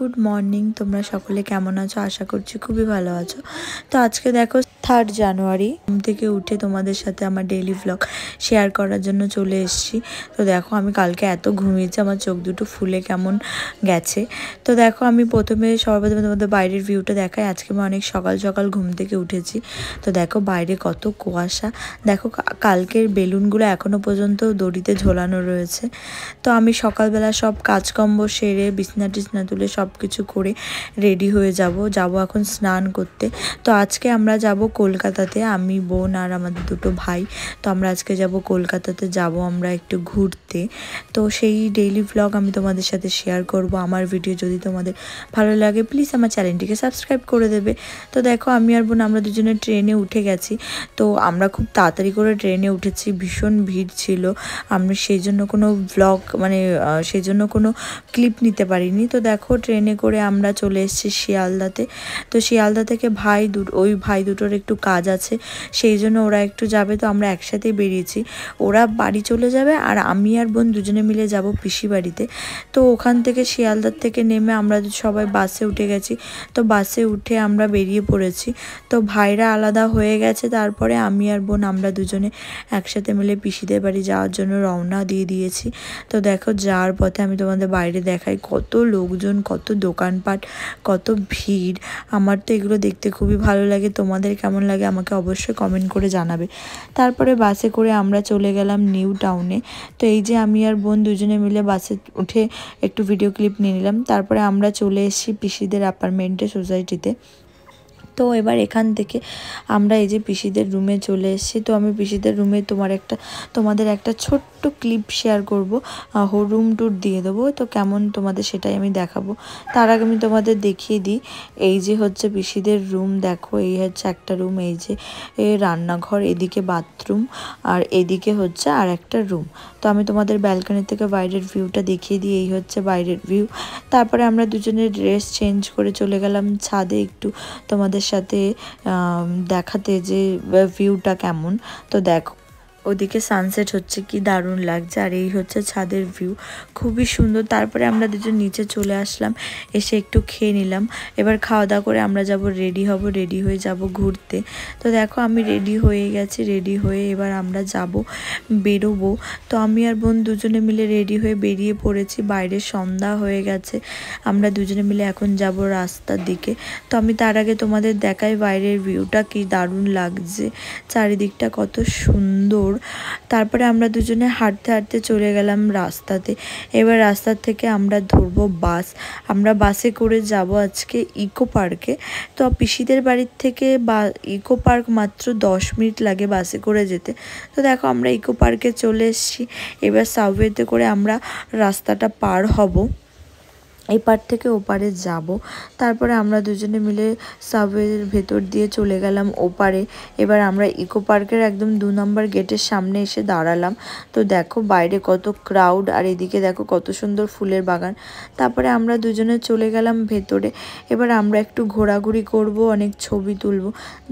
Good morning তোমরা সকলে কেমন আছো আশা করছি খুবই ভালো আছো। তো আজকে দেখো 3 জানুয়ারি ঘুম থেকে উঠে তোমাদের সাথে আমার ডেইলি ব্লগ শেয়ার করার জন্য চলে এসেছি। তো দেখো আমি কালকে এত ঘুমিয়েছি আমার চোখ দুটো ফুলে কেমন গেছে। তো দেখো আমি প্রথমে সর্বপ্রথমে তোমাদের বাইরের ভিউটা দেখাই। আজকে আমি অনেক সকাল সকাল ঘুম থেকে উঠেছি। তো দেখো বাইরে কত কুয়াশা, দেখো কালকের বেলুনগুলো এখনো পর্যন্ত দড়িতে ঝোলানো রয়েছে। তো আমি সকালবেলা সব কাজকর্ম সেরে বিছনা টিছনা তুলে সব কিছু করে রেডি হয়ে যাব এখন স্নান করতে। তো আজকে আমরা যাব কলকাতাতে, আমি বোন আর আমাদের দুটো ভাই। তো আমরা আজকে যাব কলকাতাতে, যাব আমরা একটু ঘুরতে। তো সেই ডেইলি ব্লগ আমি তোমাদের সাথে শেয়ার করব। আমার ভিডিও যদি তোমাদের ভালো লাগে প্লিজ আমার চ্যানেলটিকে সাবস্ক্রাইব করে দেবে। তো দেখো আমি আর বোন আমরা দুজনে ট্রেনে উঠে গেছি। তো আমরা খুব তাড়াতাড়ি করে ট্রেনে উঠেছি, ভীষণ ভিড় ছিল। আমরা সেই জন্য কোনো ব্লগ সেই জন্য কোনো ক্লিপ নিতে পারিনি। তো দেখো ট্রেনে করে আমরা চলে এসেছি শিয়ালদাতে। তো শিয়ালদা থেকে ওই ভাই দুটোর একটু কাজ আছে, সেই জন্য ওরা একটু যাবে। তো আমরা একসাথেই বেরিয়েছি, ওরা বাড়ি চলে যাবে আর আমি আর বোন দুজনে মিলে যাব পিসি বাড়িতে। তো ওখান থেকে শিয়ালদার থেকে নেমে আমরা সবাই বাসে উঠে গেছি। তো বাসে উঠে আমরা বেরিয়ে পড়েছি। তো ভাইরা আলাদা হয়ে গেছে, তারপরে আমি আর বোন আমরা দুজনে একসাথে মিলে পিসিদের বাড়ি যাওয়ার জন্য রওনা দিয়ে দিয়েছি। তো দেখো যাওয়ার পথে আমি তোমাদের বাইরে দেখাই কত লোকজন, কত দোকানপাট, কত ভিড়। আমার তো এগুলো দেখতে খুবই ভালো লাগে। তোমাদের কেমন লাগে আমাকে অবশ্যই কমেন্ট করে জানাবে। তারপরে বাসে করে আমরা চলে গেলাম নিউ টাউনে। তো এই যে আমি আর বোন দুজনে মিলে বাসে উঠে একটু ভিডিও ক্লিপ নিয়ে নিলাম। তারপরে আমরা চলে এসেছি পিসিদের অ্যাপার্টমেন্টে, সোসাইটিতে। তো এবার এখান থেকে আমরা এই যে পিসিদের রুমে চলে এসেছি। তো আমি পিসিদের রুমে তোমাদের একটা ছোট্ট ক্লিপ শেয়ার করব, রুম ট্যুর দিয়ে দেবো। তো কেমন তোমাদের সেটাই আমি দেখাবো। তার আগে আমি তোমাদের দেখিয়ে দিই, এই যে হচ্ছে পিসিদের রুম। দেখো এই হচ্ছে একটা রুম, এই যে রান্নাঘর, এদিকে বাথরুম আর এদিকে হচ্ছে আর একটা রুম। তো আমি তোমাদের ব্যালকনি থেকে বাইরের ভিউটা দেখিয়ে দিই, এই হচ্ছে বাইরের ভিউ। তারপরে আমরা দুজনে ড্রেস চেঞ্জ করে চলে গেলাম ছাদে একটু তোমাদের সাথে দেখাতে যে ভিউটা কেমন। তো দেখো ওদিকে সানসেট হচ্ছে, কি দারুণ লাগছে। আর এই হচ্ছে ছাদের ভিউ, খুবই সুন্দর। তারপরে আমরা দুজন নিচে চলে আসলাম, এসে একটু খেয়ে নিলাম। এবার খাওয়া দাওয়া করে আমরা রেডি হয়ে যাব ঘুরতে। তো দেখো আমি রেডি হয়ে গেছি, রেডি হয়ে এবার আমরা বেরোবো। তো আমি আর বোন দুজনে মিলে রেডি হয়ে বেরিয়ে পড়েছি। বাইরে সন্ধ্যা হয়ে গেছে, আমরা দুজনে মিলে এখন যাব রাস্তার দিকে। তো আমি তার আগে তোমাদের দেখাই বাইরের ভিউটা, কি দারুণ লাগছে, চারিদিকটা কত সুন্দর। তারপরে আমরা দুজনে হাঁটতে হাঁটতে চলে গেলাম রাস্তাতে। এবার রাস্তা থেকে আমরা ধরবো বাস। আমরা বাসে করে যাব আজকে ইকো পার্কে। তো পিসিদের বাড়ির থেকে ইকো পার্ক মাত্র 10 মিনিট লাগে বাসে করে যেতে। তো দেখো আমরা ইকো পার্কে চলে এসেছি। এবার সাবওয়েতে করে আমরা রাস্তাটা পার হব, এই পার থেকে ওপারে যাব। তারপরে আমরা দুজনে মিলে সাবওয়ের ভেতর দিয়ে চলে গেলাম ওপারে। এবার আমরা ইকো পার্কের একদম 2 নম্বর গেটের সামনে এসে দাঁড়ালাম। তো দেখো বাইরে কত ক্রাউড, আর এদিকে দেখো কত সুন্দর ফুলের বাগান। তারপরে আমরা দুজনে চলে গেলাম ভেতরে। এবার আমরা একটু ঘোরাঘুরি করব, অনেক ছবি তুলব।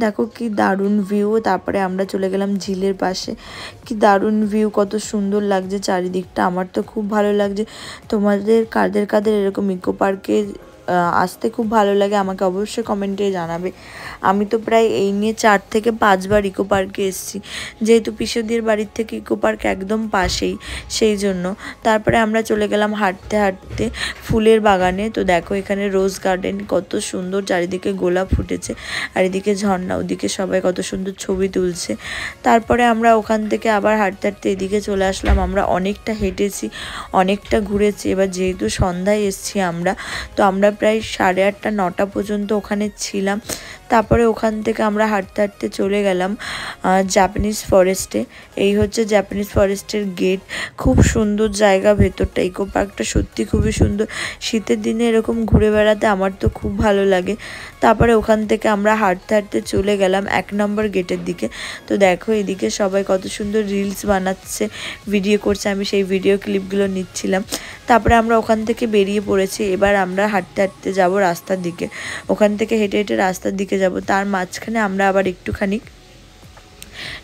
দেখো কি দারুণ ভিউ। তারপরে আমরা চলে গেলাম ঝিলের পাশে, কি দারুণ ভিউ, কত সুন্দর লাগছে চারিদিকটা। আমার তো খুব ভালো লাগছে। তোমাদের কাদের এরকম ইকো পার্কে আসতে খুব ভালো লাগে আমাকে অবশ্যই কমেন্টে জানাবে। আমি তো প্রায় এই নিয়ে 4 থেকে 5 বার ইকো পার্কে এসেছি, যেহেতু পিসিদের বাড়ির থেকে ইকো পার্ক একদম পাশেই, সেই জন্য। তারপরে আমরা চলে গেলাম হাঁটতে হাঁটতে ফুলের বাগানে। তো দেখো এখানে রোজ গার্ডেন, কত সুন্দর, চারিদিকে গোলাপ ফুটেছে, আর এদিকে ঝর্ণা, ওদিকে সবাই কত সুন্দর ছবি তুলছে। তারপরে আমরা ওখান থেকে আবার হাঁটতে হাঁটতে এদিকে চলে আসলাম। আমরা অনেকটা হেঁটেছি, অনেকটা ঘুরেছি। এবার যেহেতু সন্ধ্যায় এসেছি আমরা, তো আমরা প্রায় 8:30 9টা পর্যন্ত ওখানে ছিলাম। তারপরে ওখান থেকে আমরা হাঁটতে হাঁটতে চলে গেলাম জাপানিজ ফরেস্টে। এই হচ্ছে জাপানিজ ফরেস্টের গেট, খুব সুন্দর জায়গা ভেতরটা। ইকো পার্কটা সত্যি খুবই সুন্দর, শীতের দিনে এরকম ঘুরে বেড়াতে আমার তো খুব ভালো লাগে। তারপরে ওখান থেকে আমরা হাঁটতে হাঁটতে চলে গেলাম 1 নম্বর গেটের দিকে। তো দেখো এদিকে সবাই কত সুন্দর রিলস বানাচ্ছে, ভিডিও করছে, আমি সেই ভিডিও ক্লিপগুলো নিচ্ছিলাম। তারপরে আমরা ওখান থেকে বেরিয়ে পড়েছি। এবার আমরা হাঁটতে হাঁটতে যাব রাস্তার দিকে, ওখান থেকে হেঁটে হেঁটে রাস্তার দিকে যাব। তার মাঝখানে আমরা আবার একটুখানি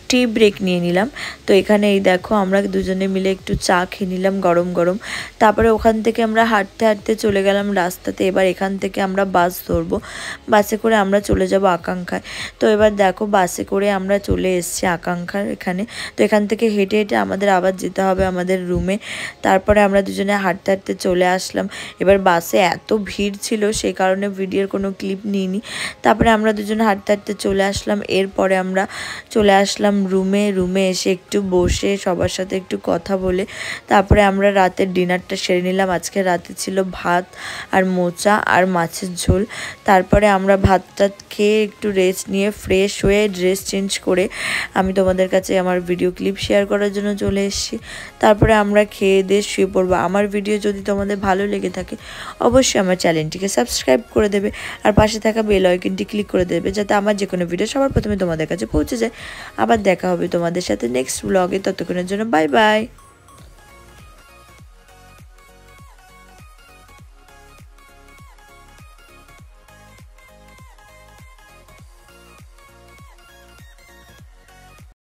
টি ব্রেক নিয়ে নিলাম। তো এখানে এই দেখো আমরা দুজনে মিলে একটু চা খেয়ে নিলাম গরম গরম। তারপরে ওখান থেকে আমরা হাঁটতে হাঁটতে চলে গেলাম রাস্তাতে। এবার এখান থেকে আমরা বাস ধরবো, বাসে করে আমরা চলে যাব আকাঙ্ক্ষায়। তো এবার দেখো বাসে করে আমরা চলে এসেছি আকাঙ্ক্ষার এখানে। তো এখান থেকে হেঁটে হেঁটে আমাদের আবার যেতে হবে আমাদের রুমে। তারপরে আমরা দুজনে হাঁটতে হাঁটতে চলে আসলাম। এবার বাসে এত ভিড় ছিল সেই কারণে ভিডিওর কোনো ক্লিপ নিইনি। তারপরে আমরা দুজনে হাঁটতে হাঁটতে চলে আসলাম। এরপরে আমরা চলে আসলাম রুমে এসে একটু বসে সবার সাথে একটু কথা বলে তারপরে আমরা রাতের ডিনারটা সেরে নিলাম। আজকে রাতে ছিল ভাত আর মোচা আর মাছের ঝোল। তারপরে আমরা ভাতটা খেয়ে একটু রেস্ট নিয়ে ফ্রেশ হয়ে ড্রেস চেঞ্জ করে আমি তোমাদের কাছে আমার ভিডিও ক্লিপ শেয়ার করার জন্য চলে এসেছি। তারপরে আমরা খেয়ে দিয়ে শুয়ে পড়বো। আমার ভিডিও যদি তোমাদের ভালো লেগে থাকে অবশ্যই আমার চ্যানেলটিকে সাবস্ক্রাইব করে দেবে আর পাশে থাকা বেল আইকনটি ক্লিক করে দেবে যাতে আমার যে কোনো ভিডিও সবার প্রথমে তোমাদের কাছে পৌঁছে যায়। আবার দেখা হবে তোমাদের সাথে নেক্সট ব্লগে। ততক্ষণের জন্য বাই বাই।